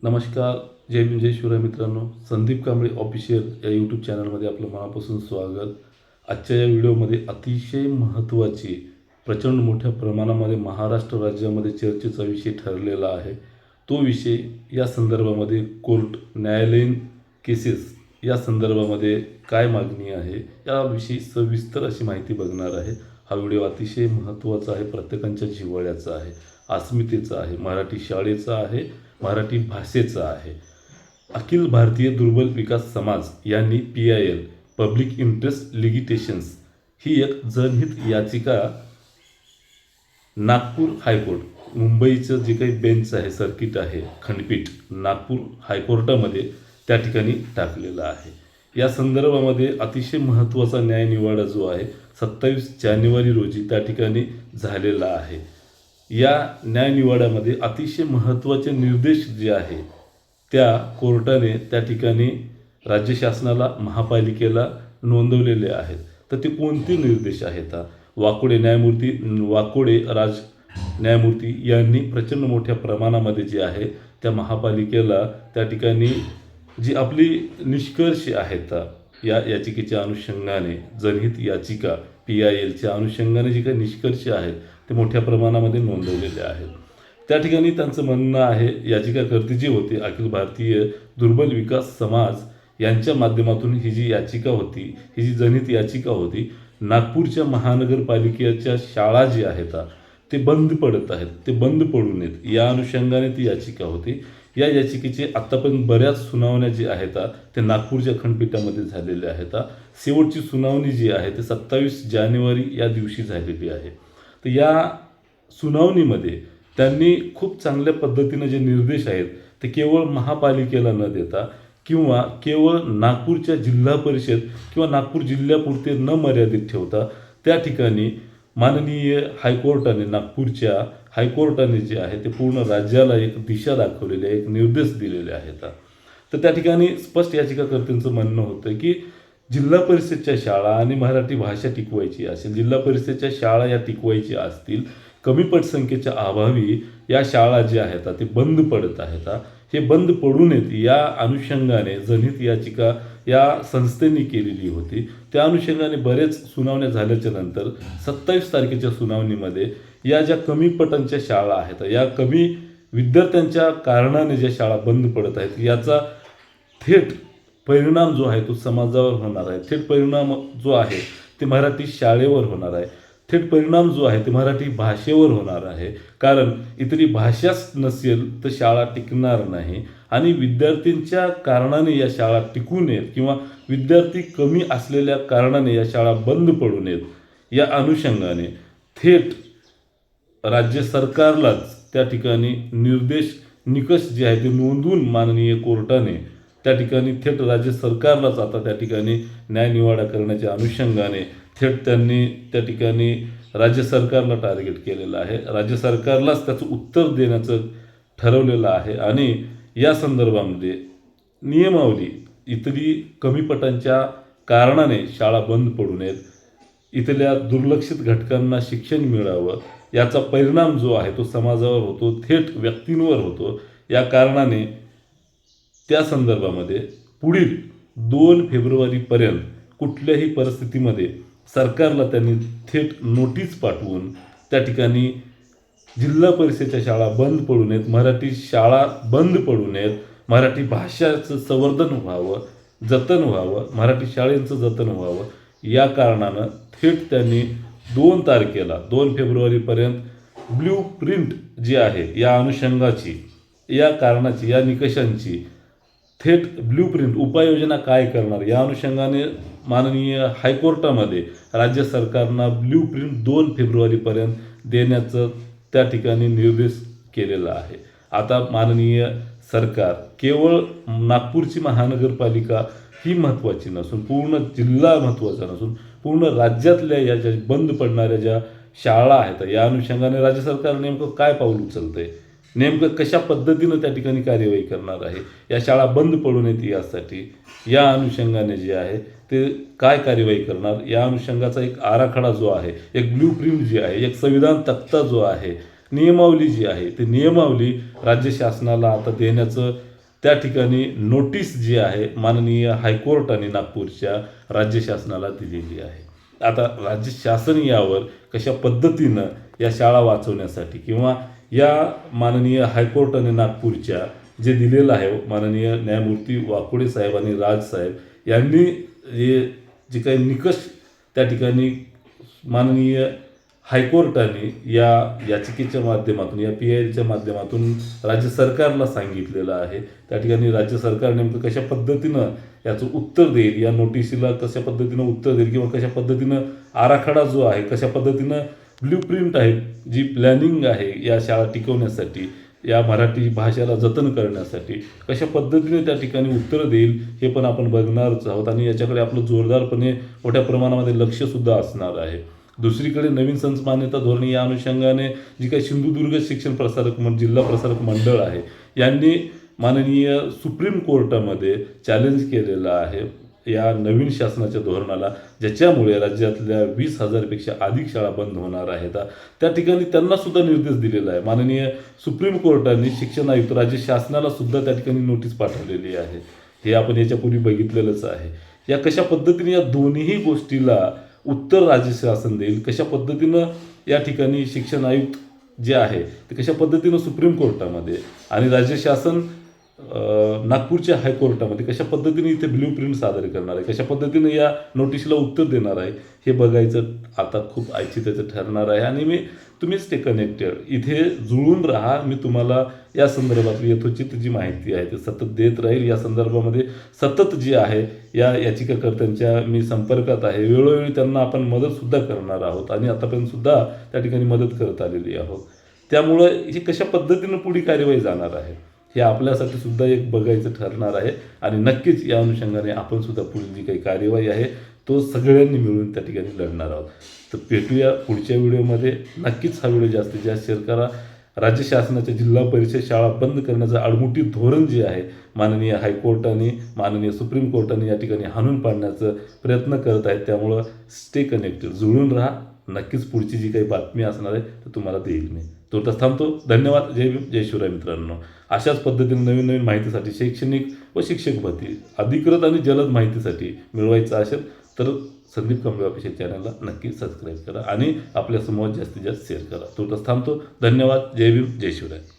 नमस्कार. जय भीम जय शिवराय मित्रांनो. संदीप कांबळे ऑफिशियल या यूट्यूब चॅनलमध्ये आपलं मनापासून स्वागत. आजच्या या व्हिडिओमध्ये अतिशय महत्त्वाची प्रचंड मोठ्या प्रमाणामध्ये महाराष्ट्र राज्यामध्ये चर्चेचा विषय ठरलेला आहे. तो विषय या संदर्भामध्ये कोर्ट न्यायालयीन केसेस या संदर्भामध्ये काय मागणी आहे याविषयी सविस्तर अशी माहिती बघणार आहे. हा व्हिडिओ अतिशय महत्त्वाचा आहे, प्रत्येकाच्या जिव्हाळ्याचा आहे, अस्मितेचा आहे, मराठी शाळेचा आहे, मराठी भाषेचा आहे. अखिल भारतीय दुर्बल विकास समाज यांनी PIL पब्लिक इंटरेस्ट लिटिगेशन्स ही एक जनहित याचिका नागपूर हायकोर्ट, मुंबईचं जे काही बेंच आहे, सर्किट आहे, खंडपीठ नागपूर हायकोर्टामध्ये त्या ठिकाणी टाकलेला आहे. या संदर्भामध्ये अतिशय महत्त्वाचा न्यायनिवाडा जो आहे 27 जानेवारी रोजी त्या ठिकाणी झालेला आहे. या न्यायनिवाड्यामध्ये अतिशय महत्त्वाचे निर्देश जे आहे त्या कोर्टाने त्या ठिकाणी राज्य शासनाला, महापालिकेला नोंदवलेले आहेत. तर ते कोणते निर्देश आहेत? वाकोडे राज न्यायमूर्ती यांनी प्रचंड मोठ्या प्रमाणामध्ये जे आहे त्या महापालिकेला त्या ठिकाणी जी आपली निष्कर्ष आहेत या याचिकेच्या अनुषंगाने, जनहित याचिका PILच्या अनुषंगाने जे काही निष्कर्ष आहेत ते मोठ्या प्रमाणामध्ये नोंदवलेले आहेत. त्या ठिकाणी त्यांचं म्हणणं आहे, याचिकाकर्ते जे होते अखिल भारतीय दुर्बल विकास समाज यांच्या माध्यमातून ही जी याचिका होती, ही जी जनहित याचिका होती, नागपूरच्या महानगरपालिकेच्या शाळा जी आहेत ते बंद पडत आहेत, ते बंद पडू नयेत या अनुषंगाने ती याचिका होती. या याचिकेचे आत्तापर्यंत बऱ्याच सुनावण्या जी आहेत ते नागपूरच्या खंडपीठामध्ये झालेल्या आहेत. शेवटची सुनावणी जी आहे ते 27 जानेवारी या दिवशी झालेली आहे. तर या सुनावणीमध्ये त्यांनी खूप चांगल्या पद्धतीने जे निर्देश आहेत ते केवळ महापालिकेला न देता किंवा केवळ नागपूरच्या जिल्हा परिषद किंवा नागपूर जिल्ह्यापुरते न मर्यादित ठेवता त्या ठिकाणी माननीय हायकोर्टाने, नागपूरच्या हायकोर्टाने जे आहे ते पूर्ण राज्याला एक दिशा दाखवलेली आहे, एक निर्देश दिलेले आहेत. तर त्या ठिकाणी स्पष्ट याचिकाकर्त्यांचं म्हणणं होतं की जिल्हा परिषदच्या शाळा आणि मराठी भाषा टिकवायची असेल, जिल्हा परिषदच्या शाळा या टिकवायच्या असतील, कमी पटसंख्येच्या अभावी या शाळा ज्या आहेत ते बंद पडत आहेत. हे बंद पडू नयेत या अनुषंगाने जनहित याचिका या संस्थेने केलेली होती. त्या अनुषंगाने बरेच सुनावण्या झाल्याच्या नंतर 27 तारखेच्या सुनावणीमध्ये या ज्या कमी पटांच्या शाळा आहेत, या कमी विद्यार्थ्यांच्या कारणाने ज्या शाळा बंद पडत आहेत याचा थेट परिणाम जो आहे तो समाजावर होणार आहे. थेट परिणाम जो आहे ते मराठी शाळेवर होणार आहे. थेट परिणाम जो आहे ते मराठी भाषेवर होणार आहे. कारण इतरी भाषाच नसेल तर शाळा टिकणार नाही आणि विद्यार्थ्यांच्या कारणाने या शाळा टिकू नयेत किंवा विद्यार्थी कमी असलेल्या कारणाने या शाळा बंद पडू नयेत या अनुषंगाने थेट राज्य सरकारलाच त्या ठिकाणी निकष जे आहे ते नोंदवून माननीय कोर्टाने त्या ठिकाणी थेट राज्य सरकारलाच आता त्या ठिकाणी न्यायनिवाडा करण्याच्या अनुषंगाने थेट त्यांनी त्या ठिकाणी राज्य सरकारला टार्गेट केलेलं आहे. राज्य सरकारलाच त्याचं उत्तर देण्याचं ठरवलेलं आहे आणि या संदर्भामध्ये नियमावली इथली कमी पटांच्या कारणाने शाळा बंद पडू नयेत, इथल्या दुर्लक्षित घटकांना शिक्षण मिळावं याचा परिणाम जो आहे तो समाजावर होतो, थेट व्यक्तींवर होतो. या कारणाने त्या संदर्भामध्ये पुढील 2 फेब्रुवारीपर्यंत कुठल्याही परिस्थितीमध्ये सरकारला त्यांनी थेट नोटीस पाठवून त्या ठिकाणी जिल्हा परिषदेच्या शाळा बंद पडू नयेत, मराठी शाळा बंद पडू नयेत, मराठी भाषाचं संवर्धन व्हावं, जतन व्हावं, मराठी शाळेचं जतन व्हावं या कारणानं थेट त्यांनी 2 तारखेला 2 फेब्रुवारीपर्यंत ब्ल्यू प्रिंट जी आहे या अनुषंगाची, या कारणाची, या निकषांची थेट ब्ल्यू प्रिंट उपाययोजना काय करणार या अनुषंगाने माननीय हायकोर्टामध्ये राज्य सरकारनं ब्ल्यू प्रिंट 2 फेब्रुवारीपर्यंत देण्याचं त्या ठिकाणी निर्देश केलेला आहे. आता माननीय सरकार केवळ नागपूरची महानगरपालिका ही महत्त्वाची नसून, पूर्ण जिल्हा महत्त्वाचा नसून, पूर्ण राज्यातल्या या ज्या बंद पडणाऱ्या ज्या शाळा आहेत या अनुषंगाने राज्य सरकार नेमकं काय पाऊल उचलतंय, नेमकं कशा पद्धतीनं त्या ठिकाणी कार्यवाही करणार आहे, या शाळा बंद पडू नयेत यासाठी या अनुषंगाने जे आहे ते काय कार्यवाही करणार या अनुषंगाचा एक आराखडा जो आहे, एक ब्ल्यू प्रिंट जी आहे, एक संविधान तक्ता जो आहे, नियमावली जी आहे ती नियमावली राज्य शासनाला आता देण्याचं त्या ठिकाणी नोटीस जी आहे माननीय हायकोर्टाने नागपूरच्या राज्य शासनाला दिलेली आहे. आता राज्य शासन यावर कशा पद्धतीनं या शाळा वाचवण्यासाठी किंवा या माननीय हायकोर्टाने नागपूरच्या जे दिलेलं आहे माननीय न्यायमूर्ती वाकोडे साहेब आणि राज साहेब यांनी जे काही निकष त्या ठिकाणी माननीय हायकोर्टाने या याचिकेच्या माध्यमातून या PILच्या माध्यमातून राज्य सरकारला सांगितलेलं आहे. त्या ठिकाणी राज्य सरकार नेमकं कशा पद्धतीनं याचं उत्तर देईल, या नोटिसीला कशा पद्धतीनं उत्तर देईल किंवा कशा पद्धतीनं आराखडा जो आहे, कशा पद्धतीनं ब्ल्यूप्रिंट आहे, जी प्लॅनिंग आहे या शाळा टिकवण्यासाठी, या मराठी भाषेला जतन करण्यासाठी कशा पद्धतीने त्या ठिकाणी उत्तर देईल हे पण आपण बघणारच आहोत आणि याच्याकडे आपलं जोरदारपणे मोठ्या प्रमाणामध्ये लक्षसुद्धा असणार आहे. दुसरीकडे नवीन संच मान्यता धोरणे या अनुषंगाने जी काही सिंधुदुर्ग शिक्षण प्रसारक जिल्हा प्रसारक मंडळ आहे यांनी माननीय सुप्रीम कोर्टामध्ये चॅलेंज केलेलं आहे या नवीन शासनाच्या धोरणाला, ज्याच्यामुळे राज्यातल्या 20,000पेक्षा अधिक शाळा बंद होणार आहेत. त्या ठिकाणी त्यांना सुद्धा निर्देश दिलेला आहे. माननीय सुप्रीम कोर्टाने शिक्षण आयुक्त राज्य शासनाला सुद्धा त्या ठिकाणी नोटीस पाठवलेली आहे. हे आपण याच्यापूर्वी बघितलेलंच आहे. या कशा पद्धतीने या दोन्ही गोष्टीला उत्तर राज्य शासन देईल, कशा पद्धतीनं या ठिकाणी शिक्षण आयुक्त जे आहे ते कशा पद्धतीनं सुप्रीम कोर्टामध्ये आणि राज्य शासन नागपूरच्या हायकोर्टामध्ये कशा पद्धतीने इथे ब्ल्यूप्रिंट सादर करणार आहे, कशा पद्धतीने या नोटिसला उत्तर देणार आहे हे बघायचं आता खूप ऐच्छिकाचं ठरणार आहे. आणि तुम्ही स्टे कनेक्टेड, इथे जुळून राहा. मी तुम्हाला या संदर्भातली यथोचित जी माहिती आहे ती सतत देत राहील. या संदर्भामध्ये सतत जी आहे या याचिकाकर्त्यांच्या मी संपर्कात आहे. वेळोवेळी त्यांना आपण मदतसुद्धा करणार आहोत आणि आतापर्यंतसुद्धा त्या ठिकाणी मदत करत आलेली आहोत. त्यामुळं ही कशा पद्धतीनं पुढे कार्यवाही जाणार आहे हे आपल्यासाठी सुद्धा एक बघायचं ठरणार आहे आणि नक्कीच या अनुषंगाने आपण सुद्धा पुढील जी काही कार्यवाही आहे तो सगळ्यांनी मिळून त्या ठिकाणी लढणार आहोत. तर भेटूया पुढच्या व्हिडिओमध्ये. नक्कीच हा व्हिडिओ जास्तीत जास्त शेअर करा. राज्य शासनाच्या जिल्हा परिषद शाळा बंद करण्याचं आडमुठी धोरण जे आहे माननीय हायकोर्टाने माननीय सुप्रीम कोर्टाने या ठिकाणी हाणून पाडण्याचा प्रयत्न करत आहेत. त्यामुळं स्टे कनेक्टेड, जुळून राहा. नक्कीच पुढची जी काही बातमी असणार आहे तर तुम्हाला देईल मी. तोपर्यंत थांबतो. धन्यवाद. जय भीम, जय शिवराय मित्रांनो. अशाच पद्धतीने नवीन नवीन माहितीसाठी शैक्षणिक व शिक्षक भरती अधिकृत आणि जलद माहितीसाठी मिळवायचं असेल तर संदीप कांबळे ऑफिशियल चॅनलला नक्की सबस्क्राईब करा आणि आपल्या समूहात जास्तीत जास्त शेअर करा. तोपर्यंत थांबतो. धन्यवाद. जय भीम, जय शिवराय.